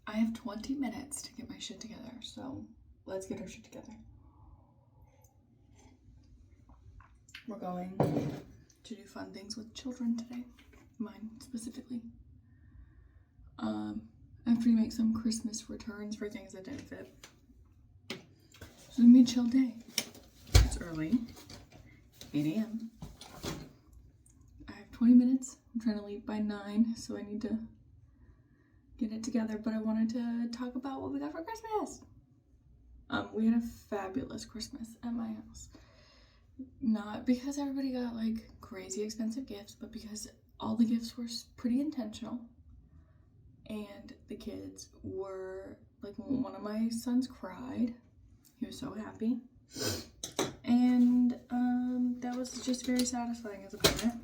I have 20 minutes to get my shit together, so let's get our shit together. We're going to do fun things with children today. Mine specifically. After you make some Christmas returns for things that didn't fit. So it's gonna be a chill day. It's early, 8 a.m. I have 20 minutes. I'm trying to leave by 9, so I need to get it together. But I wanted to talk about what we got for Christmas. We had a fabulous Christmas at my house. Not because everybody got like crazy expensive gifts, but because all the gifts were pretty intentional. And the kids were, like, one of my sons cried. He was so happy. And that was just very satisfying as a parent.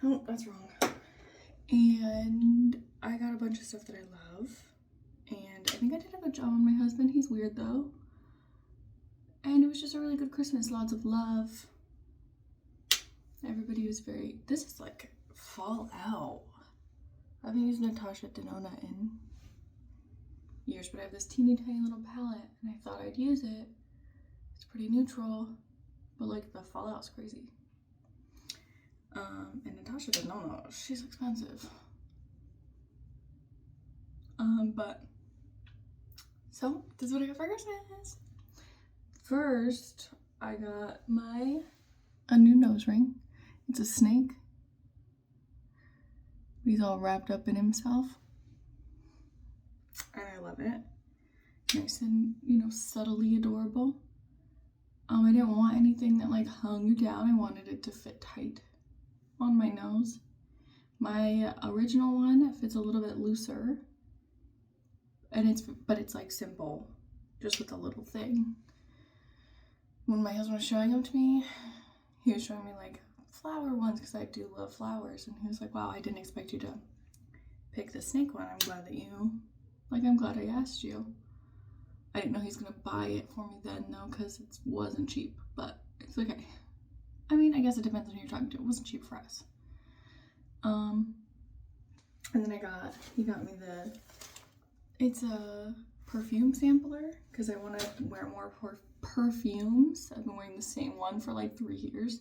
Oh, that's wrong. And I got a bunch of stuff that I love. And I think I did a good job on my husband. He's weird, though. And it was just a really good Christmas. Lots of love. Everybody was very... This is like Fallout. I haven't used Natasha Denona in years, but I have this teeny tiny little palette, and I thought I'd use it. It's pretty neutral, but like the Fallout's crazy. And Natasha Denona, she's expensive. But so this is what I got for Christmas. First, I got a new nose ring. It's a snake. He's all wrapped up in himself. And I love it. Nice and, subtly adorable. I didn't want anything that like hung down. I wanted it to fit tight on my nose. My original one fits a little bit looser. And it's like simple. Just with a little thing. When my husband was showing them to me, he was showing me like flower ones because I do love flowers, and he was like, wow, I didn't expect you to pick the snake one. I'm glad I asked you. I didn't know he's gonna buy it for me then though, because it wasn't cheap, but it's okay. I mean, I guess it depends on who you're talking to. It wasn't cheap for us. And then he got me it's a perfume sampler because I want to wear more perfumes. I've been wearing the same one for like 3 years.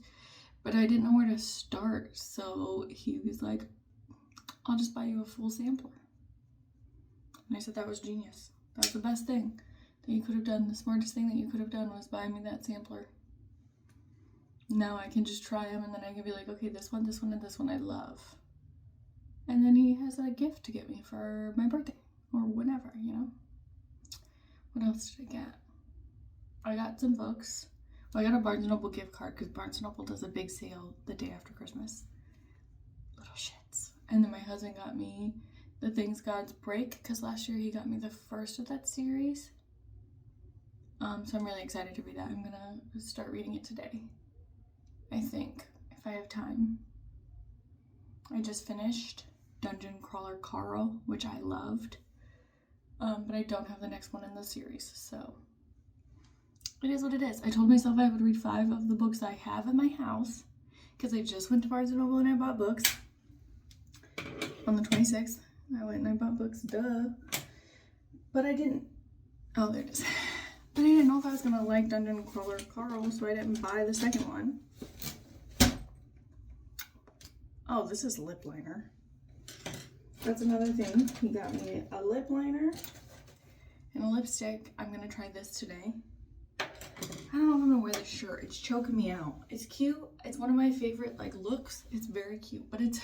But I didn't know where to start, so he was like, I'll just buy you a full sampler. And I said that was genius. That was the best thing that you could have done. The smartest thing that you could have done was buy me that sampler. Now I can just try them, and then I can be like, okay, this one, and this one I love. And then he has a gift to get me for my birthday, or whenever, What else did I get? I got some books. I got a Barnes & Noble gift card because Barnes & Noble does a big sale the day after Christmas. Little shits. And then my husband got me The Things Gods Break because last year he got me the first of that series. So I'm really excited to read that. I'm gonna start reading it today. I think, if I have time. I just finished Dungeon Crawler Carl, which I loved. But I don't have the next one in the series, so... It is what it is. I told myself I would read 5 of the books I have in my house because I just went to Barnes & Noble and I bought books. On the 26th, I went and I bought books, duh. But I didn't... Oh, there it is. But I didn't know if I was going to like Dungeon Crawler Carl, so I didn't buy the second one. Oh, this is lip liner. That's another thing. He got me a lip liner and a lipstick. I'm going to try this today. I don't know if I'm gonna wear this shirt. It's choking me out. It's cute. It's one of my favorite looks. It's very cute, but it's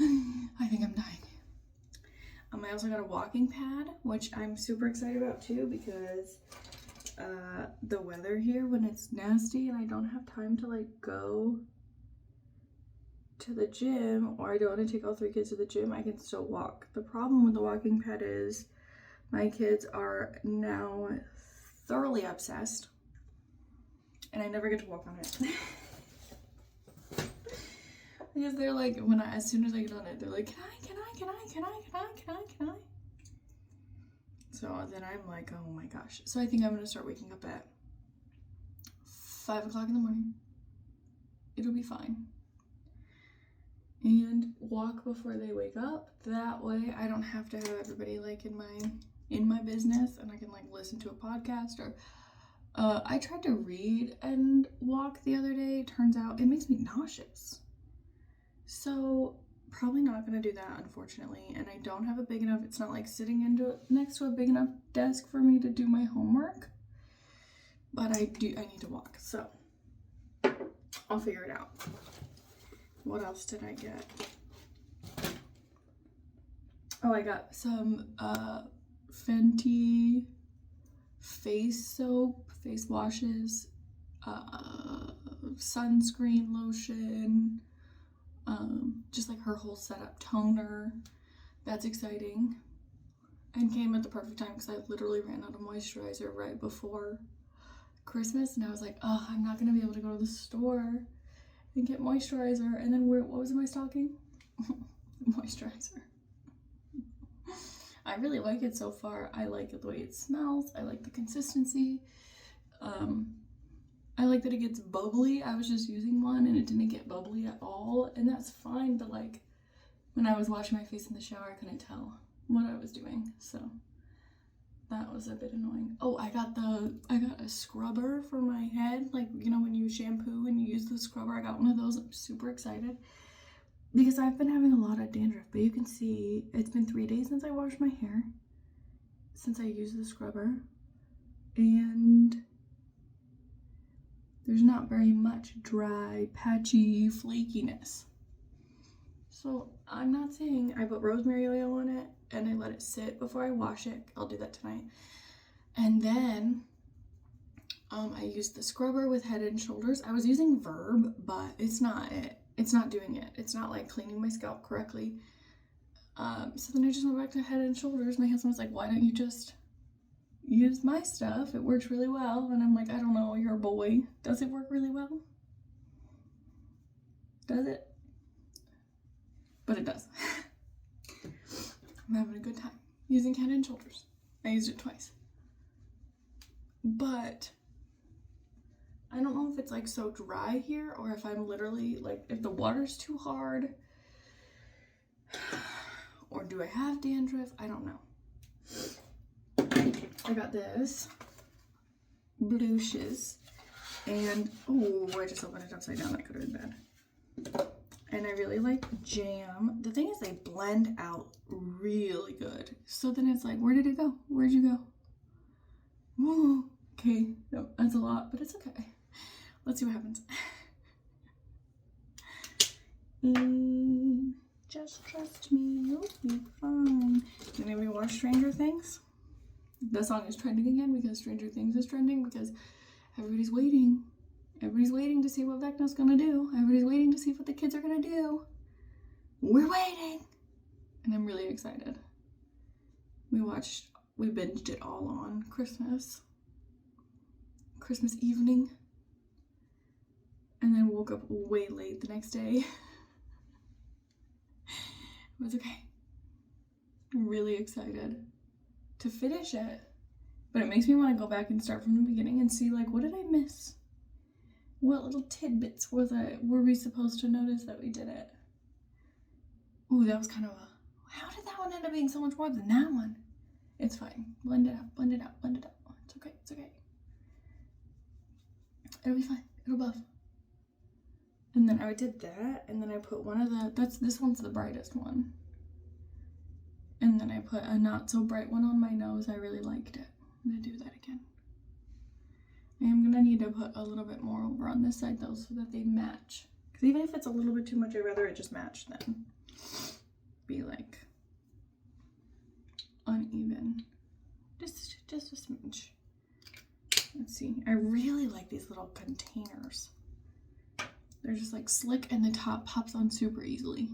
I think I'm dying. I also got a walking pad, which I'm super excited about too because the weather here when it's nasty and I don't have time to go to the gym, or I don't want to take all 3 kids to the gym, I can still walk. The problem with the walking pad is my kids are now thoroughly obsessed and I never get to walk on it. Because they're like, as soon as I get on it, they're like, can I? So then I'm like, oh my gosh. So I think I'm gonna start waking up at 5 o'clock in the morning. It'll be fine. and walk before they wake up. That way I don't have to have everybody like in my business, and I can like listen to a podcast. Or I tried to read and walk the other day. Turns out it makes me nauseous. So probably not gonna do that, unfortunately. And I don't have a big enough, it's not like sitting next to a big enough desk for me to do my homework. But I need to walk, so I'll figure it out. What else did I get? Oh, I got some Fenty face soap, face washes, sunscreen lotion, just like her whole setup, toner. That's exciting. And came at the perfect time because I literally ran out of moisturizer right before Christmas, and I was like, oh, I'm not gonna be able to go to the store and get moisturizer. And then what was in my stocking? Moisturizer. I really like it so far. I like the way it smells. I like the consistency. I like that it gets bubbly. I was just using one and it didn't get bubbly at all, and that's fine, but like when I was washing my face in the shower, I couldn't tell what I was doing, so that was a bit annoying. Oh, I got a scrubber for my head, like, you know, when you shampoo and you use the scrubber. I got one of those. I'm super excited because I've been having a lot of dandruff, but you can see it's been 3 days since I washed my hair, since I used the scrubber, and there's not very much dry, patchy flakiness. So I'm not saying, I put rosemary oil on it and I let it sit before I wash it. I'll do that tonight. And then I used the scrubber with Head and Shoulders. I was using Verb, but it's not it. It's not doing it. It's not like cleaning my scalp correctly. So then I just went back to Head and Shoulders. My husband was like, why don't you just use my stuff? It works really well. And I'm like, I don't know, you're a boy. Does it work really well? Does it? But it does. I'm having a good time using Head and Shoulders. I used it twice. But I don't know if it's like so dry here, or if I'm literally like, if the water's too hard, or do I have dandruff? I don't know. I got this Bluches, and oh, I just opened it upside down. That could have been bad. And I really like jam. The thing is, they blend out really good. So then it's like, where did it go? Where'd you go? Whoa. Okay, no, that's a lot, but it's okay. Let's see what happens. Just trust me, you'll be fine. Did anybody watch Stranger Things? The song is trending again because Stranger Things is trending because everybody's waiting. Everybody's waiting to see what Vecna's gonna do. Everybody's waiting to see what the kids are gonna do. We're waiting! And I'm really excited. We binged it all on Christmas evening. And then woke up way late the next day. It was okay. I'm really excited to finish it. But it makes me want to go back and start from the beginning and see, like, what did I miss? What little tidbits were we supposed to notice that we did it? Ooh, that was kind of how did that one end up being so much more than that one? It's fine. Blend it out, blend it out, blend it out. It's okay, it's okay. It'll be fine. It'll buff. And then I did that, and then I put one of this one's the brightest one. And then I put a not so bright one on my nose. I really liked it. I'm gonna do that again. I am gonna need to put a little bit more over on this side though, so that they match. Because even if it's a little bit too much, I'd rather it just match than be like uneven. Just a smidge. Let's see. I really like these little containers. They're just like slick and the top pops on super easily.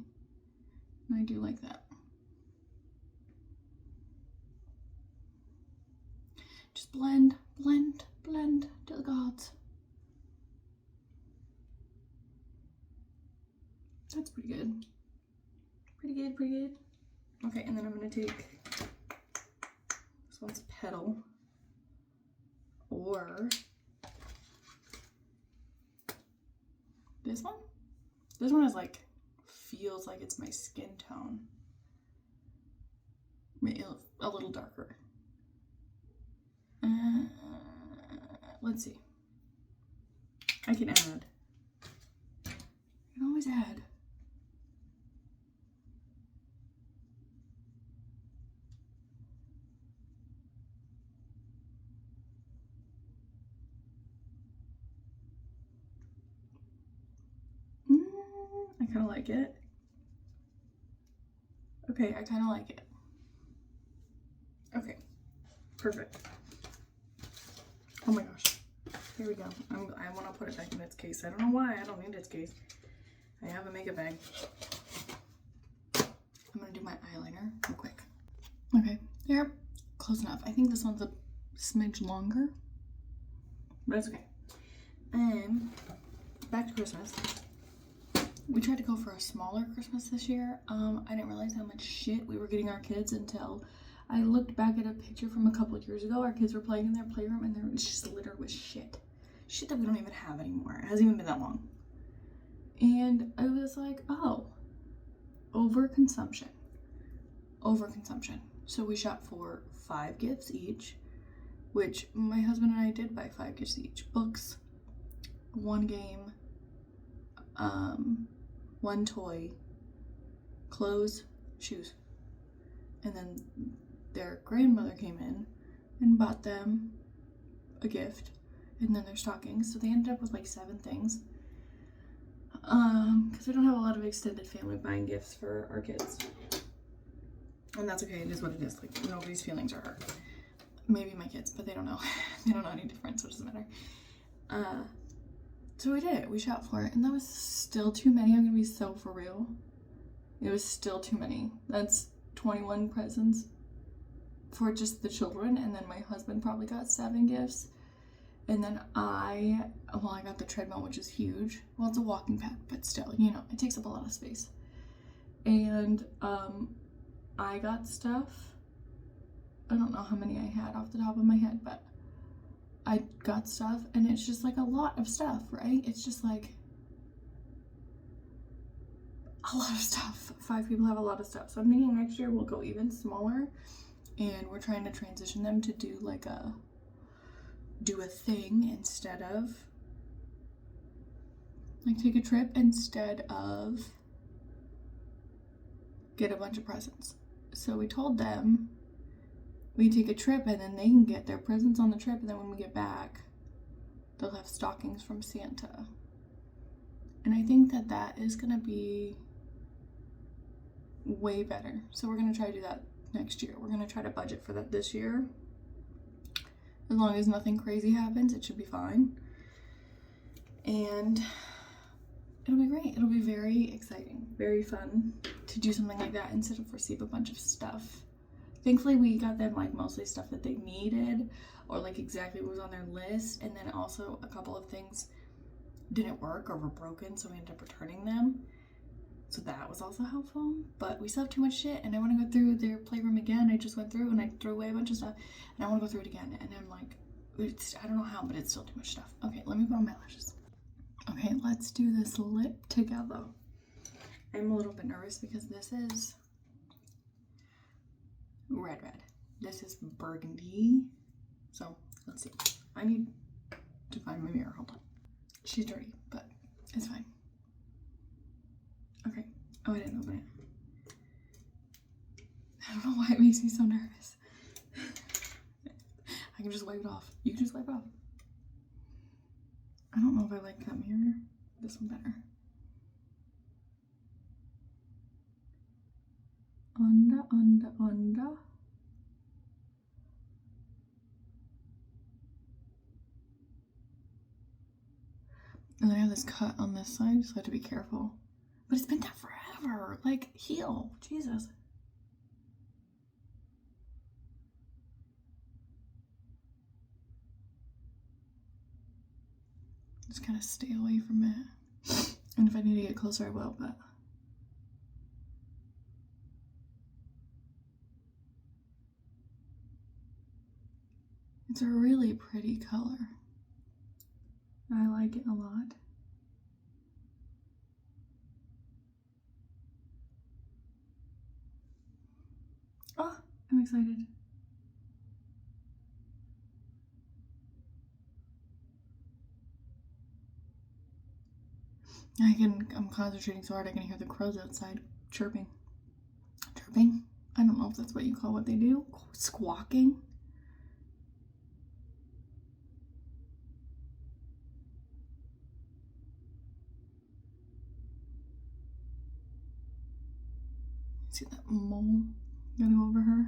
And I do like that. Just blend, blend, blend to the gods. That's pretty good. Pretty good, pretty good. Okay, and then I'm gonna take this one's Petal, or this one. This one is like feels like it's my skin tone. Maybe a little darker. Let's see. I can add. I can always add. I kind of like it. Okay, I kind of like it. Okay, perfect. Oh my gosh. Here we go. I want to put it back in its case. I don't know why. I don't need its case. I have a makeup bag. I'm going to do my eyeliner real quick. Okay, there. Close enough. I think this one's a smidge longer, but it's okay. And back to Christmas. We tried to go for a smaller Christmas this year. I didn't realize how much shit we were getting our kids until I looked back at a picture from a couple of years ago. Our kids were playing in their playroom and it's just littered with shit. Shit that we don't even have anymore. It hasn't even been that long. And I was like, oh, overconsumption. Overconsumption. So we shot for 5 gifts each, which my husband and I did buy 5 gifts each. Books, 1 game, 1 toy, clothes, shoes. And then their grandmother came in and bought them a gift, and then their stockings. So they ended up with like 7 things. Because we don't have a lot of extended family buying gifts for our kids. And that's okay, it is what it is. Like, nobody's feelings are hurt. Maybe my kids, but they don't know. They don't know any difference, so it doesn't matter. So we did it. We shot for it, and that was still too many. I'm gonna be so for real. It was still too many. That's 21 presents for just the children, and then my husband probably got 7 gifts. And then I got the treadmill, which is huge. Well, it's a walking pad, but still, you know, it takes up a lot of space. And I got stuff. I don't know how many I had off the top of my head, but I got stuff, and it's just like a lot of stuff, right? It's just like a lot of stuff. 5 people have a lot of stuff. So I'm thinking next year we'll go even smaller, and we're trying to transition them to do a thing instead of like take a trip instead of get a bunch of presents. So we told them we take a trip and then they can get their presents on the trip, and then when we get back they'll have stockings from Santa. And I think that is gonna be way better. So we're gonna try to do that next year. We're gonna try to budget for that this year. As long as nothing crazy happens, it should be fine. And it'll be great. It'll be very exciting, very fun to do something like that instead of receive a bunch of stuff. Thankfully, we got them like mostly stuff that they needed or like exactly what was on their list. And then also a couple of things didn't work or were broken, so we ended up returning them. So that was also helpful, but we still have too much shit, and I want to go through their playroom again. I just went through and I threw away a bunch of stuff, and I want to go through it again, and I'm like, I don't know how, but it's still too much stuff. Okay, let me put on my lashes. Okay, let's do this lip together. I'm a little bit nervous because this is red. This is burgundy. So, let's see. I need to find my mirror. Hold on. She's dirty, but it's fine. Okay. Oh, I didn't open it. I don't know why it makes me so nervous. I can just wipe it off. You can just wipe it off. I don't know if I like that mirror. This one better. Under. And I have this cut on this side, so I have to be careful. But it's been that forever. Like, heal. Jesus. Just kind of stay away from it. And if I need to get closer, I will, but... It's a really pretty color. I like it a lot. I'm excited. I'm concentrating so hard I can hear the crows outside chirping. Chirping? I don't know if that's what you call what they do. Squawking? See that mole getting over her?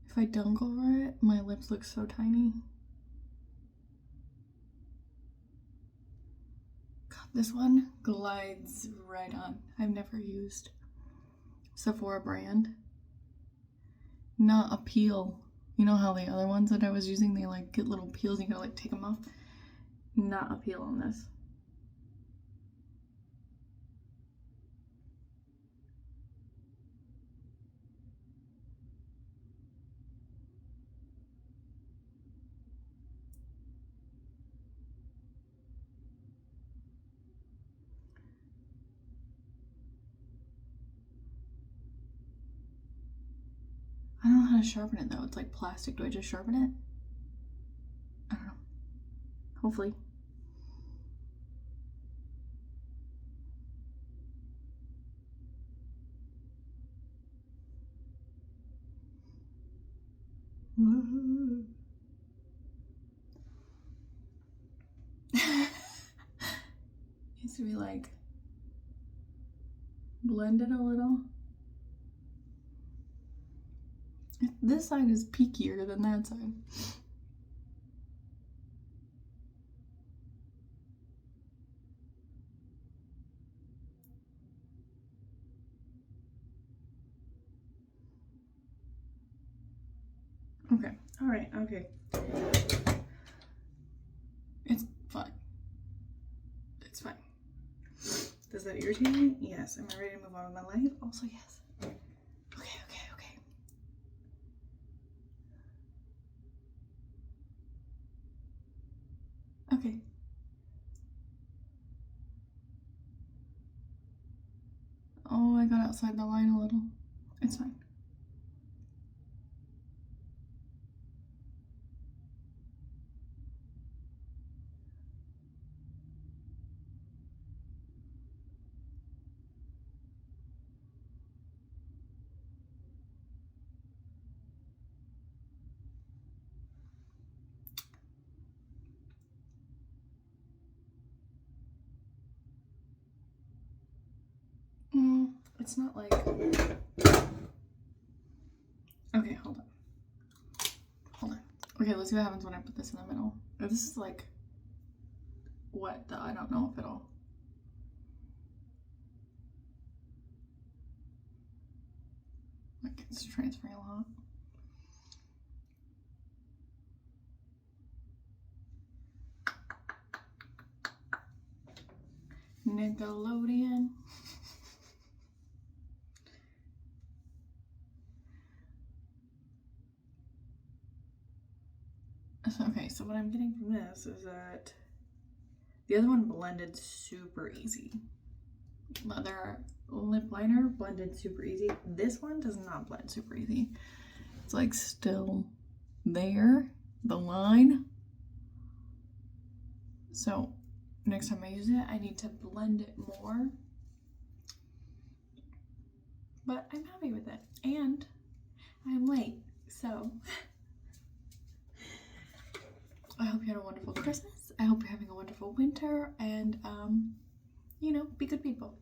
If I dunk over it, my lips look so tiny. God, this one glides right on. I've never used Sephora brand. Not a peel. You know how the other ones that I was using, they like get little peels and you gotta like take them off? Not a peel on this. I don't know how to sharpen it though. It's like plastic. Do I just sharpen it? I don't know. Hopefully. Needs to be like blended a little. This side is peakier than that side. Okay, alright, okay. It's fine. It's fine. Does that irritate me? Yes. Am I ready to move on with my life? Also, yes. Okay. Okay. Oh, I got outside the line a little. It's fine. It's not like... Okay, hold on. Okay, let's see what happens when I put this in the middle. If this is like wet though, I don't know if it'll... Like, it's transferring a lot. Nickelodeon. Okay, so what I'm getting from this is that the other one blended super easy. Leather lip liner blended super easy. This one does not blend super easy. It's like still there, the line. So next time I use it, I need to blend it more. But I'm happy with it. And I'm late, so I hope you had a wonderful Christmas. I hope you're having a wonderful winter, and you know, be good people.